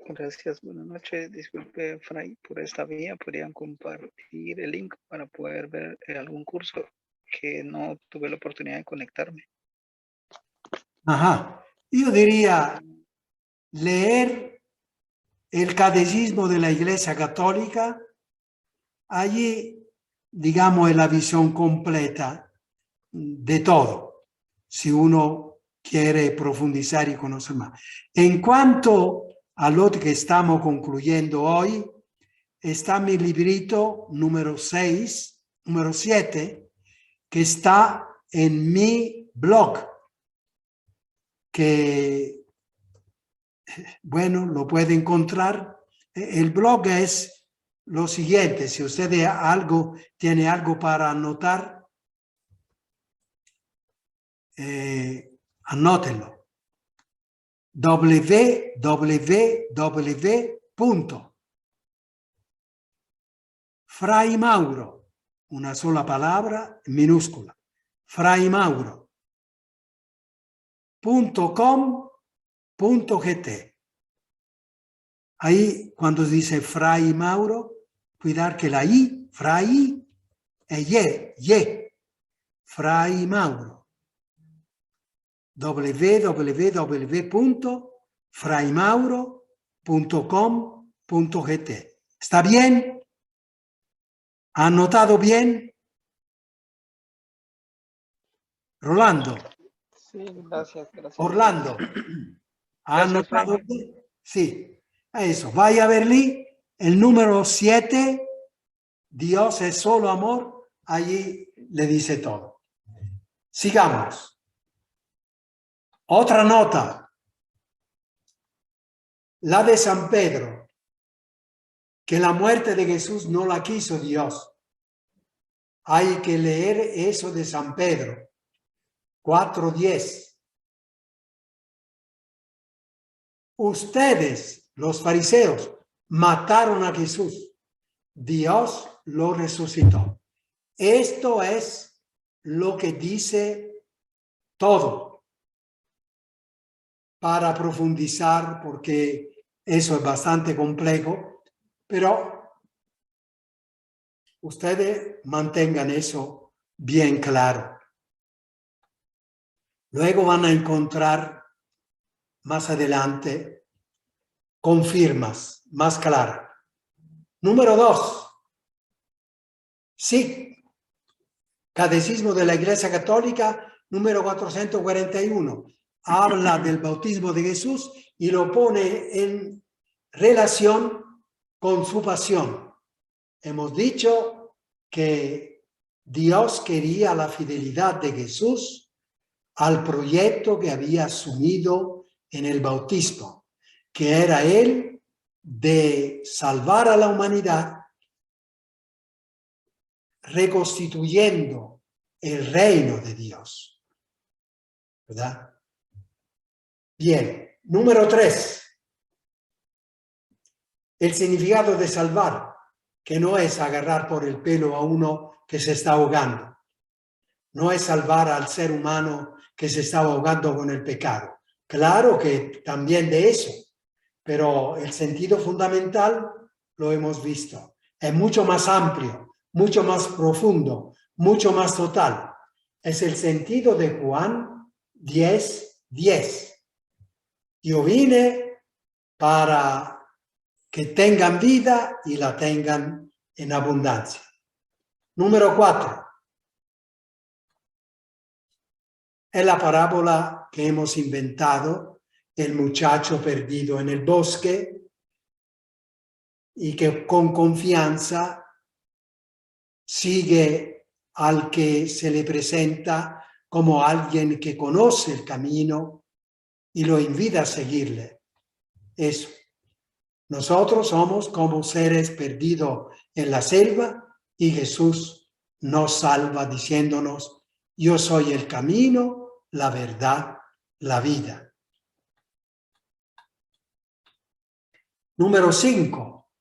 Speaker 5: Gracias, buenas noches. Disculpe, Fray, por esta vía. ¿Podrían compartir el link para poder ver algún curso que no tuve la oportunidad de conectarme?
Speaker 1: Ajá. Yo diría leer el Catecismo de la Iglesia Católica. Allí, digamos, es la visión completa de todo, si uno quiere profundizar y conocer más. En cuanto a lo que estamos concluyendo hoy, está mi librito número 7, que está en mi blog, que, bueno, lo puede encontrar. El blog es lo siguiente, si usted tiene algo para anotar, anótenlo. www.fraymauro, una sola palabra minúscula, fraymauro.com.gt. Ahí, cuando dice Fray Mauro, cuidar que la I, Fray, es ye, Fray Mauro. www.fraymauro.com.gt. ¿Está bien? ¿Ha anotado bien? Rolando.
Speaker 5: Sí, gracias.
Speaker 1: Orlando. ¿Ha
Speaker 5: Gracias,
Speaker 1: anotado
Speaker 5: Fray.
Speaker 1: bien? Sí. Eso. Vaya a verle el número 7. Dios es solo amor. Allí le dice todo. Sigamos. Otra nota, la de San Pedro, que la muerte de Jesús no la quiso Dios. Hay que leer eso de San Pedro, 4:10. Ustedes, los fariseos, mataron a Jesús. Dios lo resucitó. Esto es lo que dice todo. Para profundizar, porque eso es bastante complejo, pero ustedes mantengan eso bien claro. Luego van a encontrar más adelante con firmas más claras. Número 2. Sí. Catecismo de la Iglesia Católica, número 441. Habla del bautismo de Jesús y lo pone en relación con su pasión. Hemos dicho que Dios quería la fidelidad de Jesús al proyecto que había asumido en el bautismo, que era el de salvar a la humanidad, reconstituyendo el reino de Dios. ¿Verdad? Bien, número 3. El significado de salvar, que no es agarrar por el pelo a uno que se está ahogando. No es salvar al ser humano que se está ahogando con el pecado. Claro que también de eso, pero el sentido fundamental lo hemos visto. Es mucho más amplio, mucho más profundo, mucho más total. Es el sentido de Juan 10:10. Yo vine para que tengan vida y la tengan en abundancia. Número 4. Es la parábola que hemos inventado, el muchacho perdido en el bosque, y que con confianza sigue al que se le presenta como alguien que conoce el camino y lo invita a seguirle. Eso. Nosotros somos como seres perdidos en la selva y Jesús nos salva diciéndonos: yo soy el camino, la verdad, la vida. Número 5.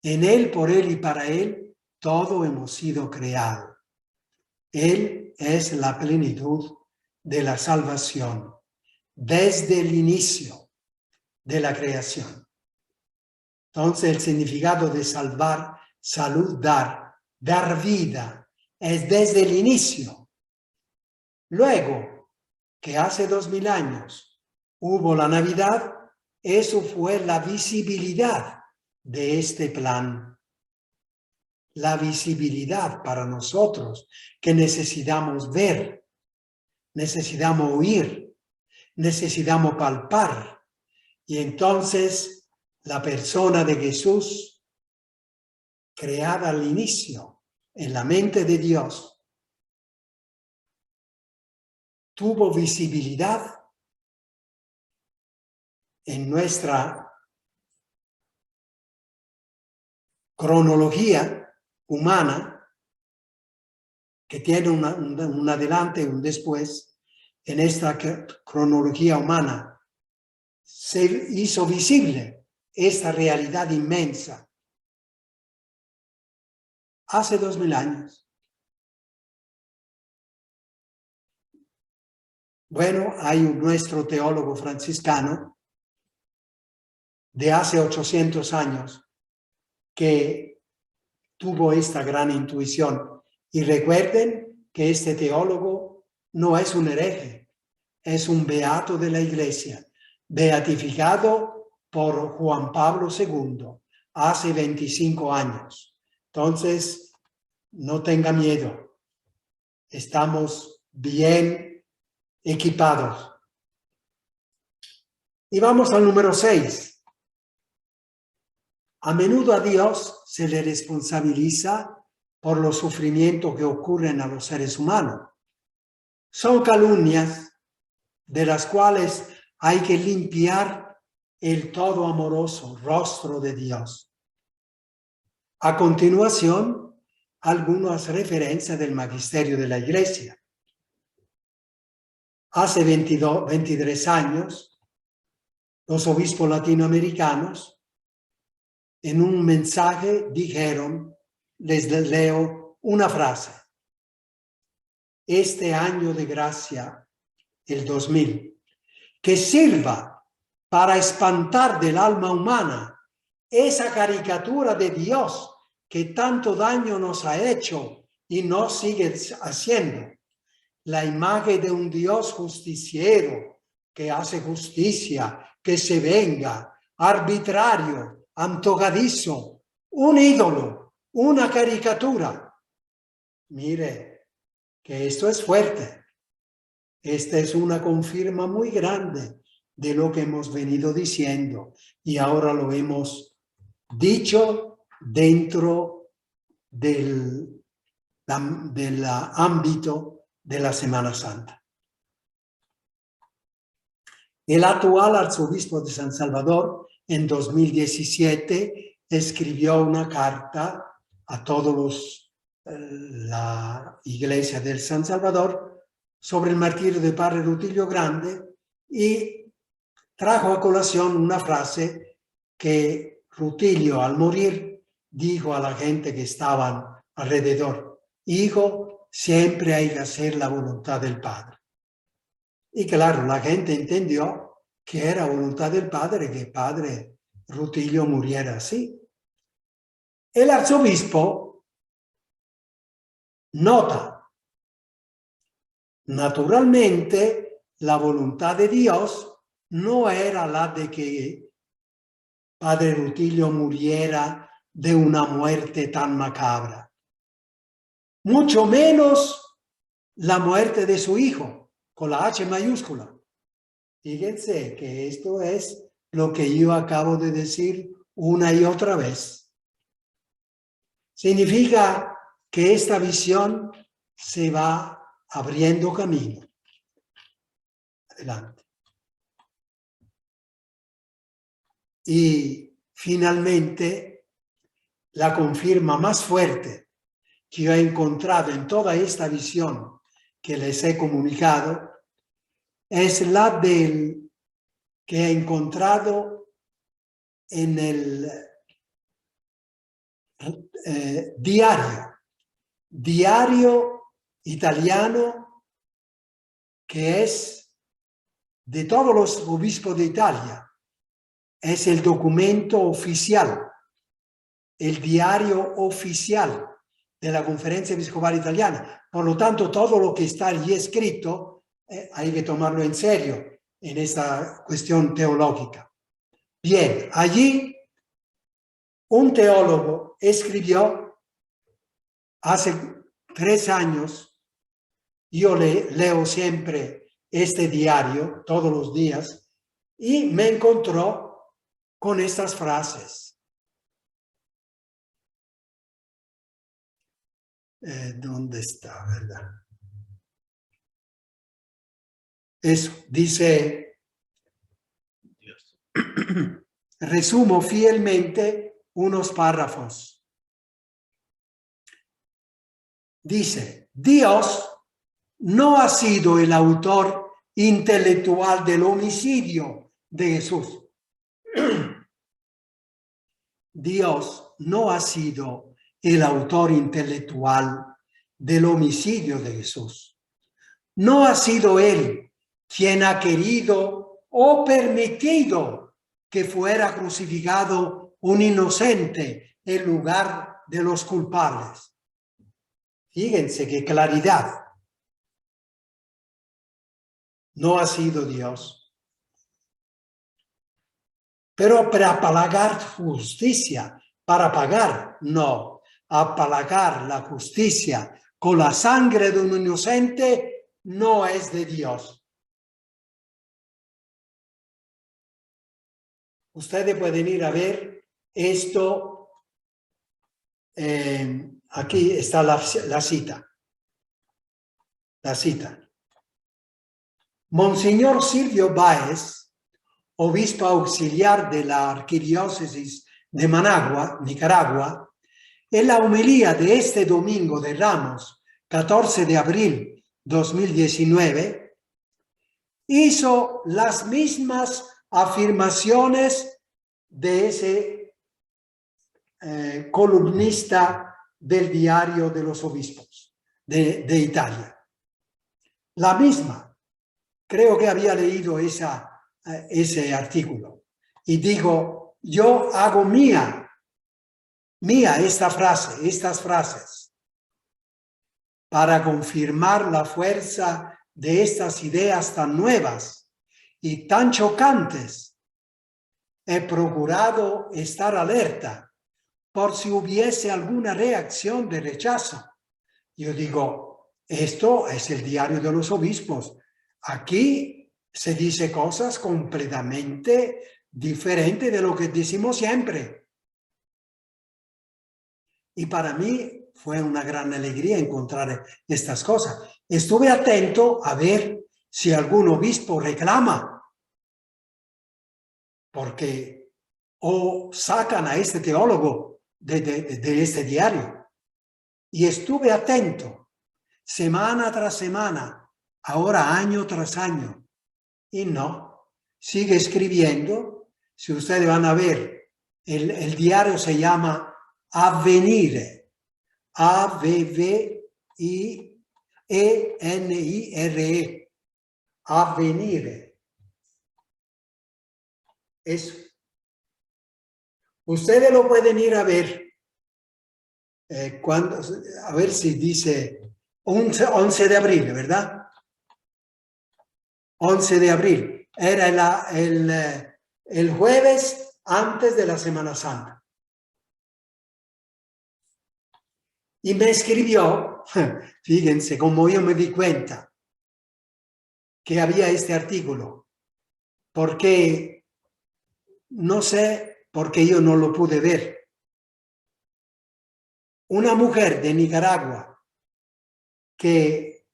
Speaker 1: En Él, por Él y para Él, todo hemos sido creado. Él es la plenitud de la salvación desde el inicio de la creación. Entonces, el significado de salvar, salud, dar vida, es desde el inicio. Luego, que hace 2000 años hubo la Navidad, eso fue la visibilidad de este plan. La visibilidad para nosotros que necesitamos ver, necesitamos oír, necesitamos palpar. Y entonces la persona de Jesús, creada al inicio en la mente de Dios, tuvo visibilidad en nuestra cronología humana, que tiene un adelante y un después. En esta cronología humana se hizo visible esta realidad inmensa hace 2000 años. Bueno, hay nuestro teólogo franciscano de hace 800 años que tuvo esta gran intuición. Y recuerden que este teólogo no es un hereje, es un beato de la Iglesia, beatificado por Juan Pablo II hace 25 años. Entonces, no tenga miedo. Estamos bien equipados. Y vamos al número 6. A menudo a Dios se le responsabiliza por los sufrimientos que ocurren a los seres humanos. Son calumnias de las cuales hay que limpiar el todo amoroso rostro de Dios. A continuación, algunas referencias del magisterio de la Iglesia. Hace 23 años, los obispos latinoamericanos, en un mensaje dijeron, les leo una frase: este año de gracia, el 2000, que sirva para espantar del alma humana esa caricatura de Dios que tanto daño nos ha hecho y no sigue haciendo. La imagen de un Dios justiciero que hace justicia, que se venga, arbitrario, antojadizo, un ídolo, una caricatura. Mire, que esto es fuerte. Esta es una confirma muy grande de lo que hemos venido diciendo y ahora lo hemos dicho dentro del ámbito de la Semana Santa. El actual arzobispo de San Salvador en 2017 escribió una carta a todos la Iglesia del San Salvador sobre el martirio de Padre Rutilio Grande y trajo a colación una frase que Rutilio al morir dijo a la gente que estaban alrededor: hijo, siempre hay que hacer la voluntad del Padre. Y claro, la gente entendió que era voluntad del Padre que Padre Rutilio muriera así. El arzobispo nota, naturalmente, la voluntad de Dios no era la de que Padre Rutilio muriera de una muerte tan macabra. Mucho menos la muerte de su hijo, con la H mayúscula. Fíjense que esto es lo que yo acabo de decir una y otra vez. Significa que esta visión se va abriendo camino. Adelante. Y finalmente, la confirma más fuerte que yo he encontrado en toda esta visión que les he comunicado es la del que he encontrado en el diario italiano, que es de todos los obispos de Italia. Es el documento oficial, el diario oficial de la Conferencia Episcopal Italiana. Por lo tanto, todo lo que está allí escrito hay que tomarlo en serio en esta cuestión teológica. Bien, allí un teólogo escribió hace 3 años, yo leo siempre este diario todos los días, y me encontró con estas frases. ¿Dónde está, verdad? Eso, dice, Dios. Resumo fielmente unos párrafos. Dice, Dios no ha sido el autor intelectual del homicidio de Jesús. Dios no ha sido el autor intelectual del homicidio de Jesús. No ha sido Él quien ha querido o permitido que fuera crucificado un inocente en lugar de los culpables. Fíjense qué claridad. No ha sido Dios. Pero para pagar justicia, para pagar, no. Apalagar la justicia con la sangre de un inocente no es de Dios. Ustedes pueden ir a ver esto. Aquí está la cita. La cita. Monseñor Silvio Báez, obispo auxiliar de la arquidiócesis de Managua, Nicaragua, en la homilía de este domingo de Ramos, 14 de abril 2019, hizo las mismas afirmaciones de ese columnista del Diario de los Obispos de Italia. La misma. Creo que había leído ese artículo. Y digo, yo hago mía esta frase, estas frases. para confirmar la fuerza de estas ideas tan nuevas y tan chocantes, he procurado estar alerta por si hubiese alguna reacción de rechazo. Yo digo, esto es el diario de los obispos. Aquí se dice cosas completamente diferentes de lo que decimos siempre. Y para mí fue una gran alegría encontrar estas cosas. Estuve atento a ver si algún obispo reclama, porque o sacan a este teólogo de este diario. Y estuve atento semana tras semana, ahora año tras año. Y no, sigue escribiendo. Si ustedes van a ver, el diario se llama Avvenire, A-V-V-I-E-N-I-R-E, Avvenire. Eso. Ustedes lo pueden ir a ver. A ver si dice 11 de abril, ¿verdad? 11 de abril. Era el jueves antes de la Semana Santa. Y me escribió, fíjense cómo yo me di cuenta que había este artículo, porque no sé por qué yo no lo pude ver. Una mujer de Nicaragua que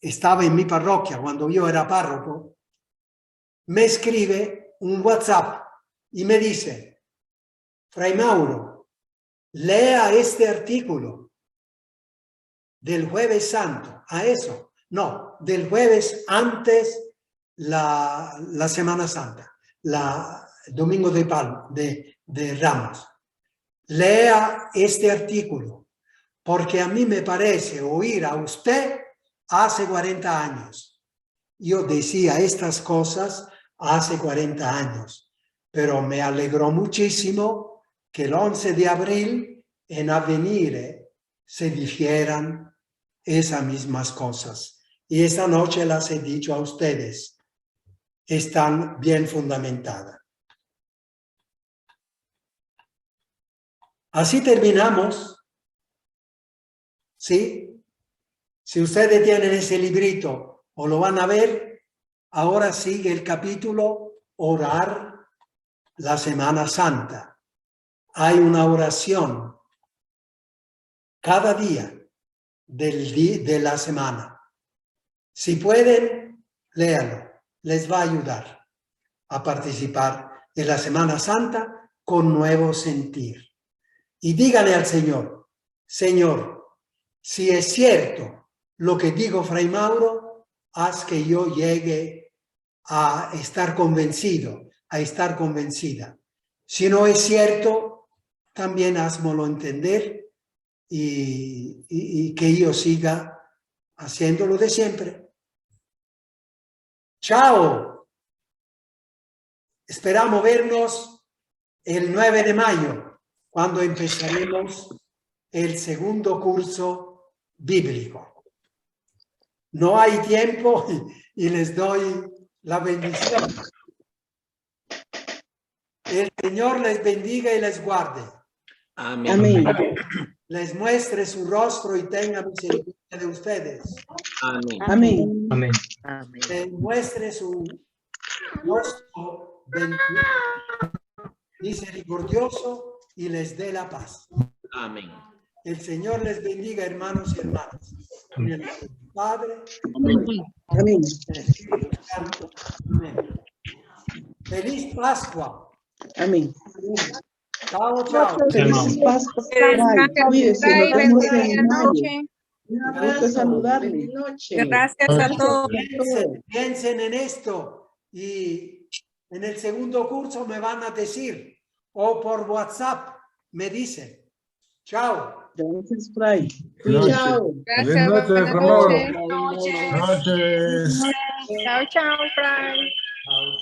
Speaker 1: estaba en mi parroquia cuando yo era párroco, me escribe un WhatsApp y me dice, Fray Mauro, lea este artículo del Jueves Santo. ¿A eso? No, del jueves antes la Semana Santa, el Domingo de Ramos. Lea este artículo, porque a mí me parece oír a usted hace 40 años. Yo decía estas cosas hace 40 años, pero me alegró muchísimo que el 11 de abril en Avvenire se dijeran esas mismas cosas. Y esta noche las he dicho a ustedes. Están bien fundamentadas. Así terminamos. ¿Sí? Si ustedes tienen ese librito o lo van a ver, ahora sigue el capítulo Orar la Semana Santa. Hay una oración cada día de la semana. Si pueden, léanlo. Les va a ayudar a participar en la Semana Santa con nuevo sentir. Y díganle al Señor, Señor, si es cierto lo que digo Fray Mauro, haz que yo llegue a estar convencido, a estar convencida. Si no es cierto, también házmelo entender y que yo siga haciéndolo de siempre. ¡Chao! Esperamos vernos el 9 de mayo, cuando empezaremos el segundo curso bíblico. No hay tiempo y les doy la bendición. El Señor les bendiga y les guarde.
Speaker 4: Amén.
Speaker 2: Amén.
Speaker 1: Les muestre su rostro y tenga misericordia de ustedes.
Speaker 4: Amén.
Speaker 2: Amén.
Speaker 6: Amén.
Speaker 2: Amén.
Speaker 1: Les muestre su rostro misericordioso y les dé la paz.
Speaker 4: Amén.
Speaker 1: El Señor les bendiga, hermanos y hermanas. En el nombre del Padre,
Speaker 2: Amén.
Speaker 1: amén. Feliz Pascua.
Speaker 2: Amén.
Speaker 1: Chao, chao.
Speaker 2: Feliz Pascua. Cuídense, nos vemos en mayo. Me gusta saludarle.
Speaker 3: Gracias a todos.
Speaker 1: Piensen en esto y en el segundo curso me van a decir o por WhatsApp me dicen. Chao.
Speaker 2: Gracias, Fray.
Speaker 6: Chao.
Speaker 3: Gracias.
Speaker 6: Buenas noches,
Speaker 3: Buenas
Speaker 6: Ramón.
Speaker 3: noches.
Speaker 6: Noches.
Speaker 3: Chao, chao, Fray.
Speaker 1: Chao.